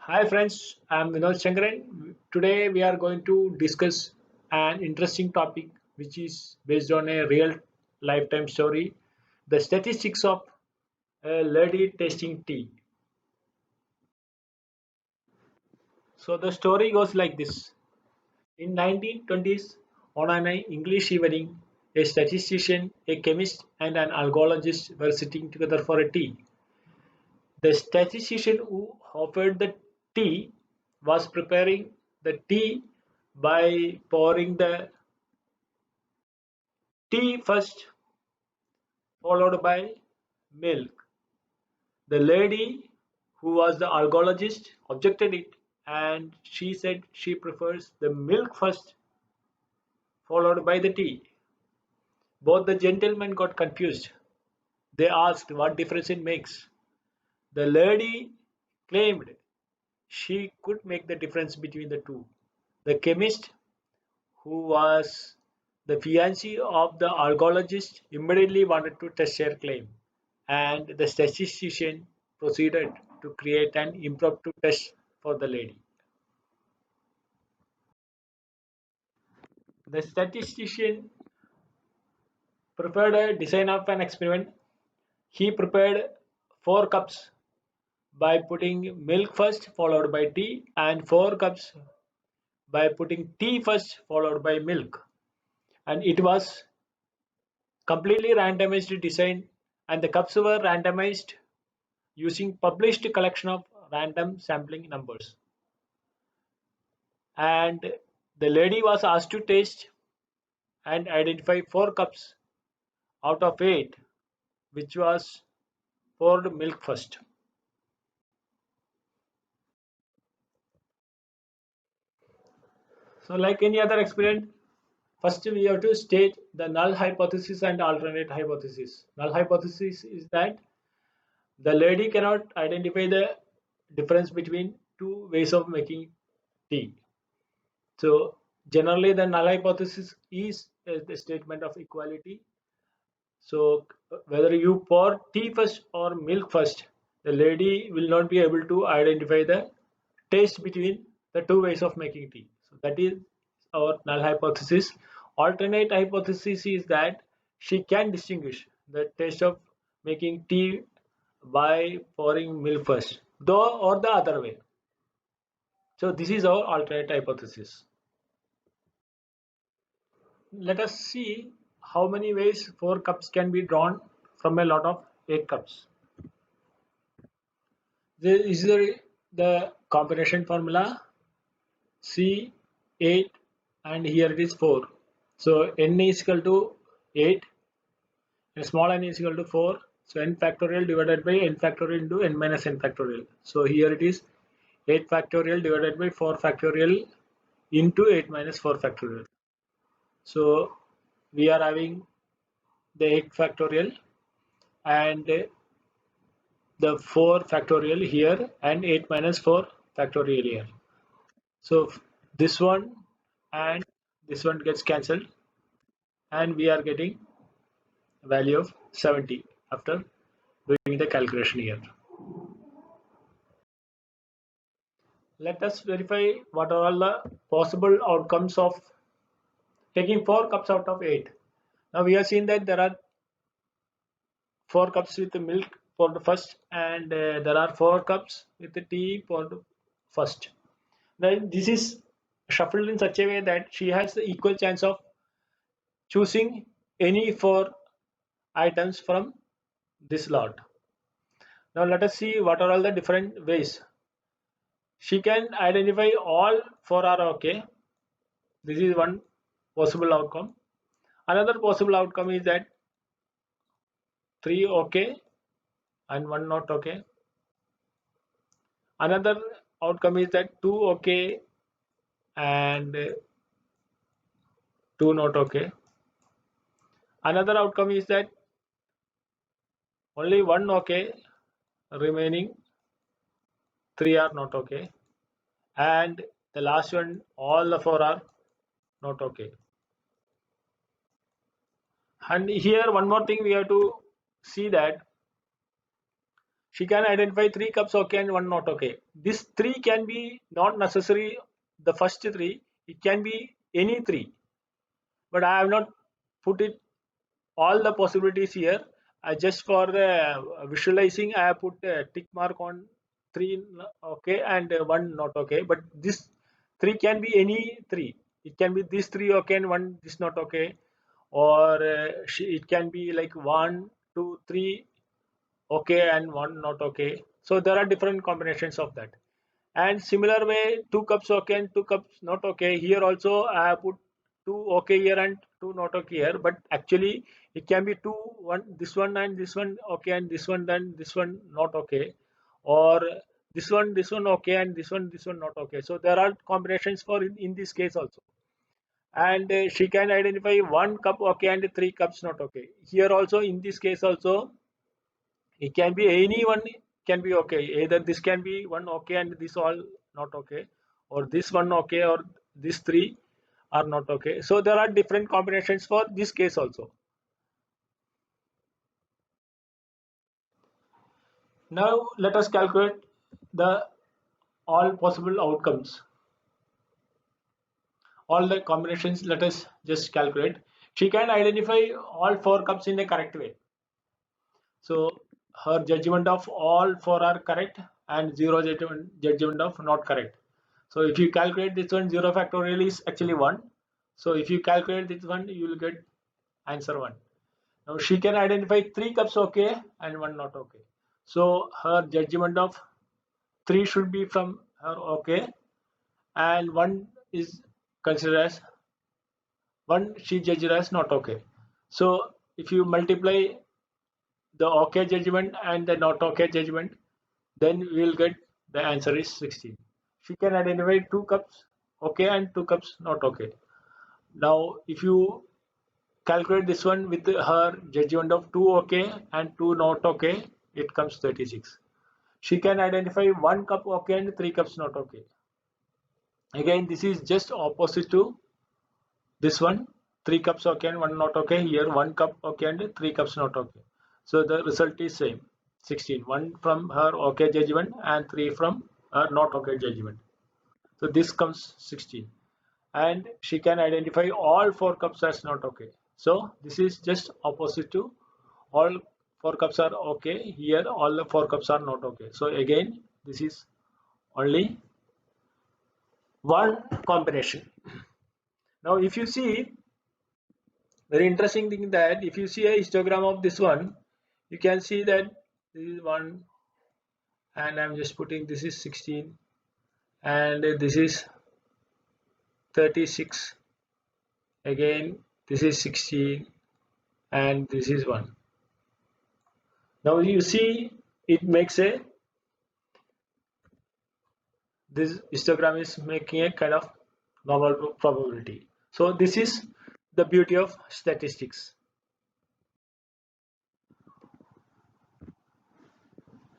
Hi friends, I'm Vinod Shankaran. Today we are going to discuss an interesting topic which is based on a real lifetime story, the statistics of a lady tasting tea. So the story goes like this. In 1920s, on an English evening, a statistician, a chemist and an algologist were sitting together for a tea. The statistician who offered the tea was preparing the tea by pouring the tea first, followed by milk. The lady who was the algologist objected it and she said she prefers the milk first, followed by the tea. Both the gentlemen got confused. They asked what difference it makes. The lady claimed she could make the difference between the two. The chemist, who was the fiancé of the algologist, immediately wanted to test her claim, and the statistician proceeded to create an impromptu test for the lady. The statistician prepared a design of an experiment. He prepared 4 cups by putting milk first, followed by tea, and 4 cups by putting tea first, followed by milk. And it was completely randomized design, and the cups were randomized using published collection of random sampling numbers. And the lady was asked to taste and identify 4 cups out of 8, which was poured milk first. So, like any other experiment, first we have to state the null hypothesis and alternate hypothesis. Null hypothesis is that the lady cannot identify the difference between two ways of making tea. So generally the null hypothesis is the statement of equality. So whether you pour tea first or milk first, the lady will not be able to identify the taste between the two ways of making tea. So that is our null hypothesis. Alternate hypothesis is that she can distinguish the taste of making tea by pouring milk first, though or the other way. So this is our alternate hypothesis. Let us see how many ways 4 cups can be drawn from a lot of 8 cups. This is the combination formula C8 and here it is 4. So n is equal to 8 and small n is equal to 4. So n factorial divided by n factorial into n minus n factorial. So here it is 8 factorial divided by 4 factorial into 8 minus 4 factorial. So we are having the 8 factorial and the 4 factorial here and 8 minus 4 factorial here. So this one and this one gets cancelled and we are getting a value of 70 after doing the calculation here. Let us verify what are all the possible outcomes of taking 4 cups out of 8. Now we have seen that there are 4 cups with the milk poured first and there are 4 cups with the tea poured first. Then this is shuffled in such a way that she has the equal chance of choosing any 4 items from this lot. Now let us see what are all the different ways. She can identify all 4 are okay. This is one possible outcome. Another possible outcome is that 3 okay and 1 not okay. Another outcome is that 2 okay and 2 not okay. Another outcome is that only 1 okay, remaining 3 are not okay, and the last one all the 4 are not okay. And here one more thing we have to see that she can identify 3 cups okay and 1 not okay. This 3 can be not necessary the first 3, it can be any 3, but I have not put it all the possibilities here. I just for the visualizing I have put a tick mark on 3 okay and 1 not okay, but this 3 can be any 3. It can be this 3 okay and 1 this not okay, or it can be like 1 2 3 okay and 1 not okay. So there are different combinations of that. And similar way, 2 cups okay and 2 cups not okay, here also I have put 2 okay here and 2 not okay here, but actually it can be 2 1 this one and this one okay and this one then this one not okay, or this one okay and this one not okay. So there are combinations for in this case also. And she can identify 1 cup okay and 3 cups not okay. Here also in this case also it can be any one can be okay. Either this can be one okay and this all not okay, or this one okay, or these 3 are not okay. So there are different combinations for this case also. Now let us calculate the all possible outcomes, all the combinations. Let us just calculate. She can identify all 4 cups in a correct way. So her judgment of all 4 are correct and 0 judgment of not correct. So if you calculate this one, 0 factorial is actually 1. So if you calculate this one, you will get answer 1. Now she can identify 3 cups okay and 1 not okay. So her judgment of 3 should be from her okay, and 1 is considered as 1 she judged as not okay. So if you multiply the okay judgment and the not okay judgment, then we will get the answer is 16. She can identify 2 cups okay and 2 cups not okay. Now if you calculate this one with her judgment of 2 okay and 2 not okay, it comes 36. She can identify 1 cup okay and 3 cups not okay. Again, this is just opposite to this one, 3 cups okay and 1 not okay. Here 1 cup okay and 3 cups not okay. So the result is same, 16. 1 from her okay judgment and 3 from her not okay judgment. So this comes 16. And she can identify all 4 cups as not okay. So this is just opposite to all 4 cups are okay. Here all the 4 cups are not okay. So again, this is only one combination. Now if you see, very interesting thing that if you see a histogram of this one, you can see that this is 1, and I'm just putting this is 16, and this is 36, again this is 16, and this is 1. Now you see it makes a, this histogram is making a kind of normal probability. So this is the beauty of statistics.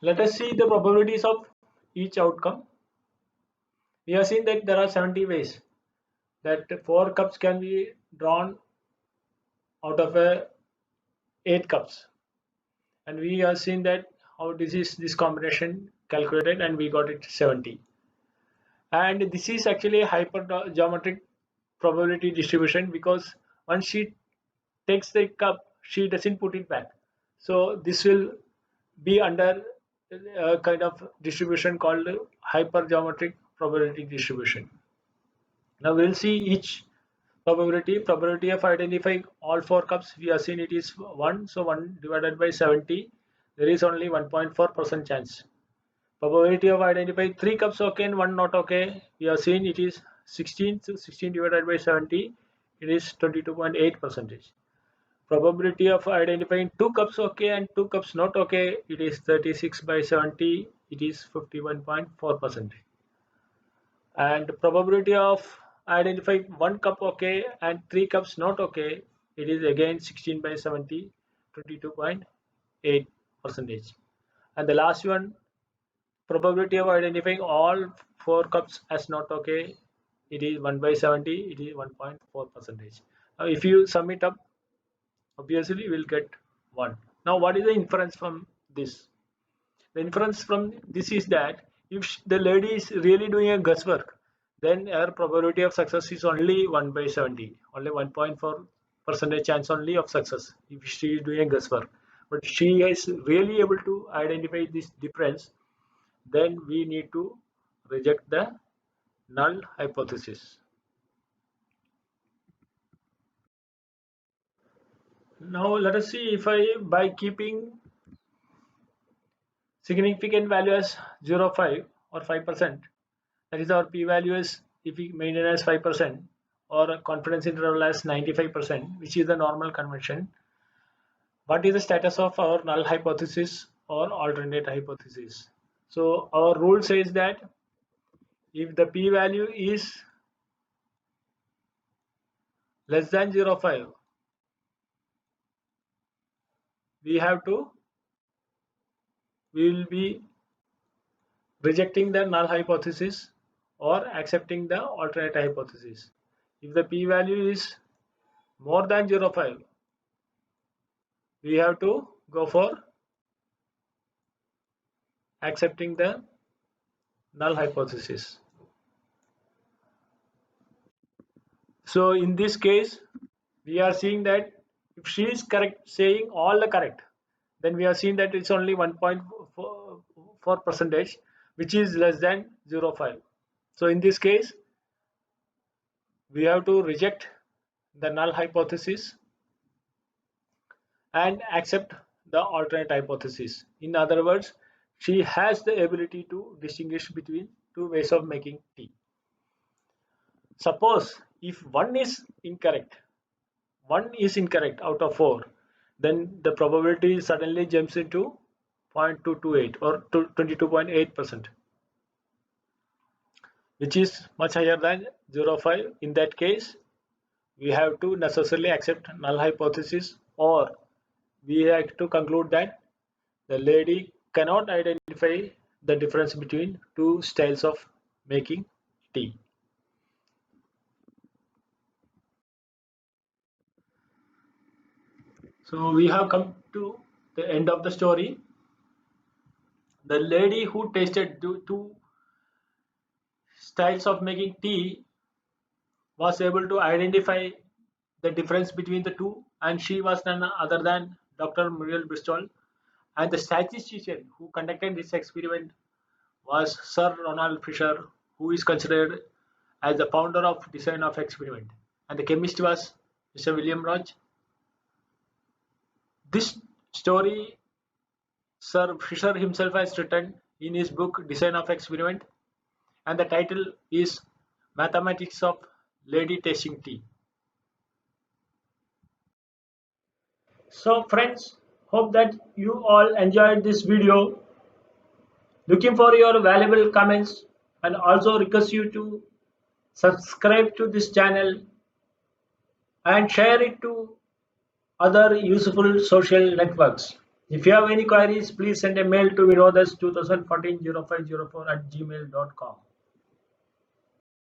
Let us see the probabilities of each outcome. We have seen that there are 70 ways that 4 cups can be drawn out of a 8 cups, and we have seen that how this is this combination calculated, and we got it 70. And this is actually a hypergeometric probability distribution, because once she takes the cup she doesn't put it back. So this will be under a kind of distribution called hypergeometric probability distribution. Now we'll see each probability of identifying all 4 cups. We have seen it is 1, so 1 divided by 70, there is only 1.4% chance. Probability of identifying 3 cups okay and 1 not okay, we have seen it is 16, so 16 divided by 70, it is 22.8%. Probability of identifying 2 cups okay and 2 cups not okay, it is 36 by 70, it is 51.4%. And probability of identifying 1 cup okay and 3 cups not okay, it is again 16 by 70, 22.8%. And the last one, probability of identifying all 4 cups as not okay, it is 1 by 70, it is 1.4%. Now if you sum it up, obviously we will get 1. Now what is the inference from this? The inference from this is that if the lady is really doing a guesswork, then her probability of success is only 1 by 70, only 1.4 percentage chance only of success if she is doing a guesswork. But she is really able to identify this difference, then we need to reject the null hypothesis. Now let us see if by keeping significant value as 0.5 or 5%, that is our p-value is if we maintain as 5% or a confidence interval as 95%, which is the normal convention. What is the status of our null hypothesis or alternate hypothesis? So our rule says that if the p-value is less than 0.5, we will be rejecting the null hypothesis or accepting the alternate hypothesis. If the p-value is more than 0.5, we have to go for accepting the null hypothesis. So in this case, we are seeing that if she is correct, saying all the correct, then we are seeing that it's only 1.4 percentage, which is less than 0.5. So in this case, we have to reject the null hypothesis and accept the alternate hypothesis. In other words, she has the ability to distinguish between two ways of making tea. Suppose if one is incorrect out of 4, then the probability suddenly jumps into 0.228 or 22.8%, which is much higher than 0.5. In that case, we have to necessarily accept null hypothesis, or we have to conclude that the lady cannot identify the difference between two styles of making tea. So we have come to the end of the story. The lady who tasted two styles of making tea was able to identify the difference between the two, and she was none other than Dr. Muriel Bristol, and the statistician who conducted this experiment was Sir Ronald Fisher, who is considered as the founder of design of experiment, and the chemist was Mr. William Roch. This story Sir Fisher himself has written in his book Design of Experiment, and the title is Mathematics of Lady Tasting Tea. So friends, hope that you all enjoyed this video. Looking for your valuable comments, and also request you to subscribe to this channel and share it to other useful social networks. If you have any queries, please send a mail to vinodas20140504@gmail.com.